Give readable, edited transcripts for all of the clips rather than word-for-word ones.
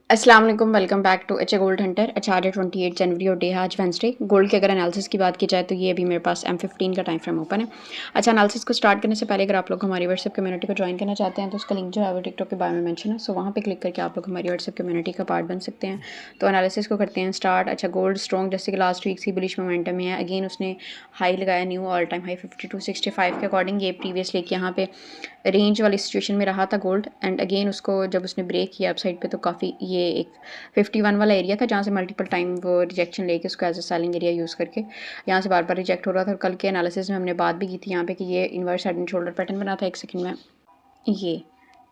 अस्सलाम वालेकुम, welcome back to H A gold hunter. अच्छा, आज 28 जनवरी और डे है आज वेंसडे। गोल्ड के अगर एनालिसिस की बात की जाए तो ये अभी मेरे पास M15 का टाइम फ्रेम ओपन है। अच्छा, एनालिसिस को स्टार्ट करने से पहले अगर आप लोग हमारी व्हाट्सएप कम्युनिटी को ज्वाइन करना चाहते हैं तो उसका लिंक जो है वो टिकटॉक के बारे में मेंशन है। सो वहाँ पे क्लिक करके आप लोग हमारी व्हाट्सएप कम्युनिटी का पार्ट बन सकते हैं। तो एनालिसिस को करते हैं स्टार्ट। अच्छा, गोल्ड स्ट्रॉन्ग जैसे कि लास्ट वीक सी बुलिश मोमेंटम में है। अगेन उसने हाई लगाया, न्यू ऑल टाइम हाई 5265 के अकॉर्डिंग। ये प्रीवियसली यहाँ पे रेंज वाली सिचुएशन में रहा था गोल्ड, एंड अगेन उसको जब उसने ब्रेक किया अपसाइड पे तो काफ़ी ये एक 51 वाला एरिया था जहाँ से मल्टीपल टाइम वो रिजेक्शन लेके उसको as a selling area use करके यहाँ से बार बार रिजेक्ट हो रहा था। और कल के एनालिसिस में हमने बात भी की थी यहाँ पे कि ये inverse head and shoulder pattern बना था। एक सेकंड में ये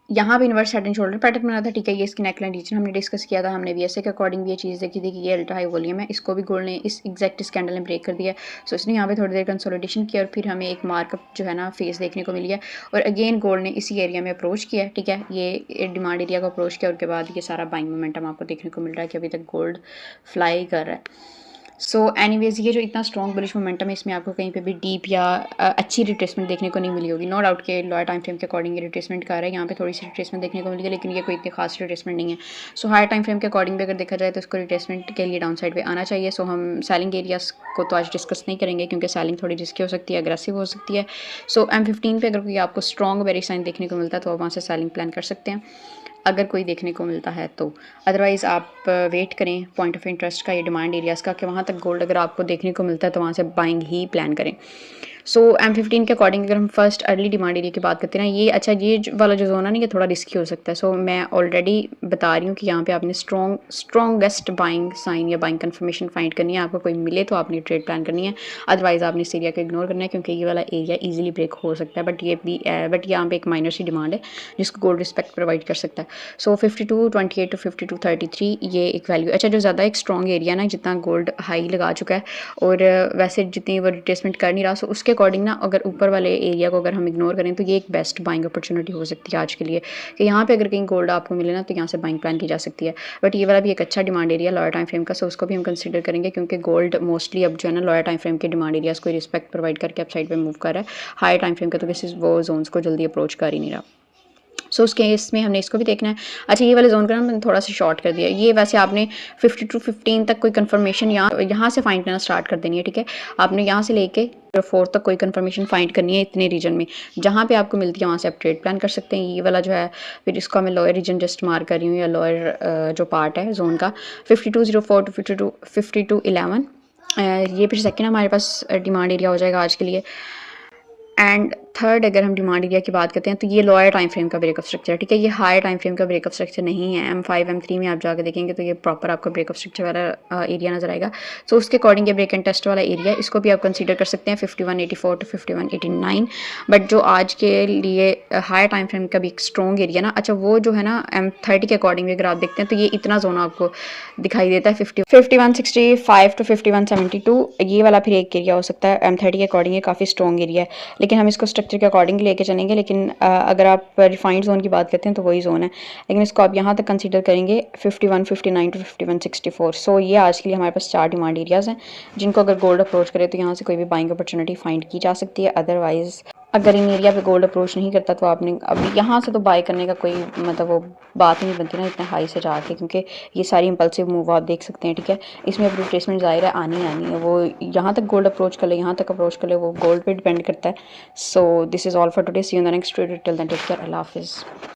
यहाँ पे inverse head and shoulder pattern बना था, ठीक है। ये इसकी नेकलाइन रीजन हमने डिस्कस किया था, हमने VSA के अकॉर्डिंग भी ये चीज़ देखी थी कि ये अल्ट्रा हाई वॉल्यूम है। इसको भी गोल्ड ने इस एग्जैक्ट इस कैंडल ने ब्रेक कर दिया। सो इसने यहाँ पे थोड़ी देर कंसोलिडेशन किया और फिर हमें एक मार्कअप जो है ना फेस देखने को मिली है। और अगेन गोल्ड ने इसी एरिया में अप्रोच किया, ठीक है। ये डिमांड एरिया को अप्रोच किया और उसके बाद ये सारा बाइंग मोमेंटम आपको देखने को मिल रहा है कि अभी तक गोल्ड फ्लाई कर रहा है। सो एनीवेज ये जो इतना स्ट्रॉन्ग बुलिश मोमेंटम है इसमें आपको कहीं पे भी डीप या अच्छी रिट्रेसमेंट देखने को नहीं मिली होगी। नो डाउट के लोअर टाइम फ्रेम के अकॉर्डिंग ये रिट्रेसमेंट कर रहा है, यहाँ पे थोड़ी सी रिट्रेसमेंट देखने को मिली है लेकिन ये कोई इतनी खास रिट्रेसमेंट नहीं है। सो हायर टाइम फ्रेम के अकॉर्डिंग भी अगर देखा जाए तो उसको रिट्रेसमेंट के लिए डाउन साइड पे आना चाहिए। सो हम सेलिंग एरियाज को तो आज डिस्कस नहीं करेंगे क्योंकि सेलिंग थोड़ी रिस्की हो सकती है, अग्रेसिव हो सकती है। सो M15 पे अगर कोई आपको स्ट्रॉन्ग बेरी साइन देखने को मिलता है तो आप वहाँ से सेलिंग प्लान कर सकते हैं अगर कोई देखने को मिलता है तो। अदरवाइज़ आप वेट करें पॉइंट ऑफ इंटरेस्ट का, ये डिमांड एरियाज़ का, कि वहाँ तक गोल्ड अगर आपको देखने को मिलता है तो वहाँ से बाइंग ही प्लान करें। सो M15 के अकॉर्डिंग अगर हम फर्स्ट अर्ली डिमांड एरिया की बात करते हैं ना, ये अच्छा ये वाला जो जोन है ना ये थोड़ा रिस्की हो सकता है। सो मैं ऑलरेडी बता रही हूँ कि यहाँ पे आपने स्ट्रॉन्गेस्ट बाइंग साइन या बाइंग कन्फर्मेशन फाइंड करनी है। आपको कोई मिले तो आपने ट्रेड प्लान करनी है, अदरवाइज़ आपने इस एरिया को इग्नोर करना है क्योंकि ये वाला एरिया ईजिली ब्रेक हो सकता है। बट यहाँ पे एक माइनर सी डिमांड है जिसको गोल्ड रिस्पेक्ट प्रोवाइड कर सकता है। सो 5228 टू 5233 ये एक वैल्यू। अच्छा, जो ज़्यादा एक स्ट्रॉन्ग एरिया ना जितना गोल्ड हाई लगा चुका है और वैसे जितनी वो रिट्रेसमेंट कर नहीं रहा, सो उसके अकॉर्डिंग ना अगर ऊपर वाले एरिया को अगर हम इग्नोर करें तो ये एक बेस्ट बाइंग अपॉर्चुनिटी हो सकती है आज के लिए कि यहाँ पे अगर कहीं गोल्ड आपको मिले ना तो यहाँ से बाइंग प्लान की जा सकती है। बट ये वाला भी एक अच्छा demand area lower time frame का, सो उसको भी हम कंसिडर करेंगे क्योंकि गोल्ड मोस्टली अब जो है ना लोअर टाइम फ्रेम के डिमांड एरियाज को रिस्पेक्ट प्रोवाइड करके अब साइड पे मूव कर रहा है। हायर टाइम फ्रेम का तो किसी वो जोन्स को जल्दी अप्रोच कर ही नहीं रहा। सो उस केस में हमने इसको भी देखना है। अच्छा, ये वाले जोन का ना मैंने थोड़ा सा शॉर्ट कर दिया। ये वैसे आपने 5215 तक कोई कंफर्मेशन यहाँ से फाइंड करना स्टार्ट कर देनी है, ठीक है। आपने यहाँ से लेके 4 तक कोई कंफर्मेशन फाइंड करनी है इतने रीजन में, जहाँ पे आपको मिलती है वहाँ से आप ट्रेड प्लान कर सकते हैं। ये वाला जो है फिर इसको मैं लोअर रीजन जस्ट मार्क कर रही हूँ या लोअर जो पार्ट है जोन का 5204 टू 5211। ये फिर सेकेंड हमारे पास डिमांड एरिया हो जाएगा आज के लिए। एंड थर्ड अगर हम डिमांड एरिया की बात करते हैं तो ये लोअर टाइम फ्रेम का ब्रेकअप स्ट्रक्चर है, ठीक है। ये हायर टाइम फ्रेम का ब्रेकअप स्ट्रक्चर नहीं है। M5 M3 में आप जाकर देखेंगे तो ये प्रॉपर आपको ब्रेकअप स्ट्रक्चर वाला एरिया नजर आएगा। सो उसके अकॉर्डिंग ये ब्रेक एंड टेस्ट वाला एरिया, इसको भी आप कंसीडर कर सकते हैं 5184 टू 5189। बट जो आज के लिए हायर टाइम फ्रेम का भी एक स्ट्रॉन्ग एरिया ना, अच्छा वो जो है ना M30 के अकॉर्डिंग अगर आप देखते हैं तो ये इतना जोन आपको दिखाई देता है 5165 टू 5172। ये वाला फिर एक एरिया हो सकता है M30 के अकॉर्डिंग, ये काफ़ी स्ट्रॉन्ग एरिया है लेकिन हम इसको स्ट्रक्चर के अकॉर्डिंग लेके चलेंगे। लेकिन अगर आप रिफाइंड जोन की बात करते हैं तो वही जोन है, लेकिन इसको आप यहाँ तक कंसीडर करेंगे 5159 टू 5164। सो ये आज के लिए हमारे पास 4 डिमांड एरियाज़ हैं जिनको अगर गोल्ड अप्रोच करे तो यहाँ से कोई भी बाइंग अपॉर्चुनिटी फाइंड की जा सकती है। अदरवाइज अगर इन एरिया पे गोल्ड अप्रोच नहीं करता तो आपने अभी यहाँ से तो बाय करने का कोई मतलब वो बात ही नहीं बनती ना इतना हाई से जाके, क्योंकि ये सारी इंपल्सिव मूव आप देख सकते हैं, ठीक है। इसमें अब रिट्रेसमेंट ज़ाहिर है आनी है, वो यहाँ तक गोल्ड अप्रोच कर ले, यहाँ तक अप्रोच कर ले, वो गोल्ड पे डिपेंड करता है। So this is all for today, see you in the next video, till then take care, अल्लाह हाफिज़।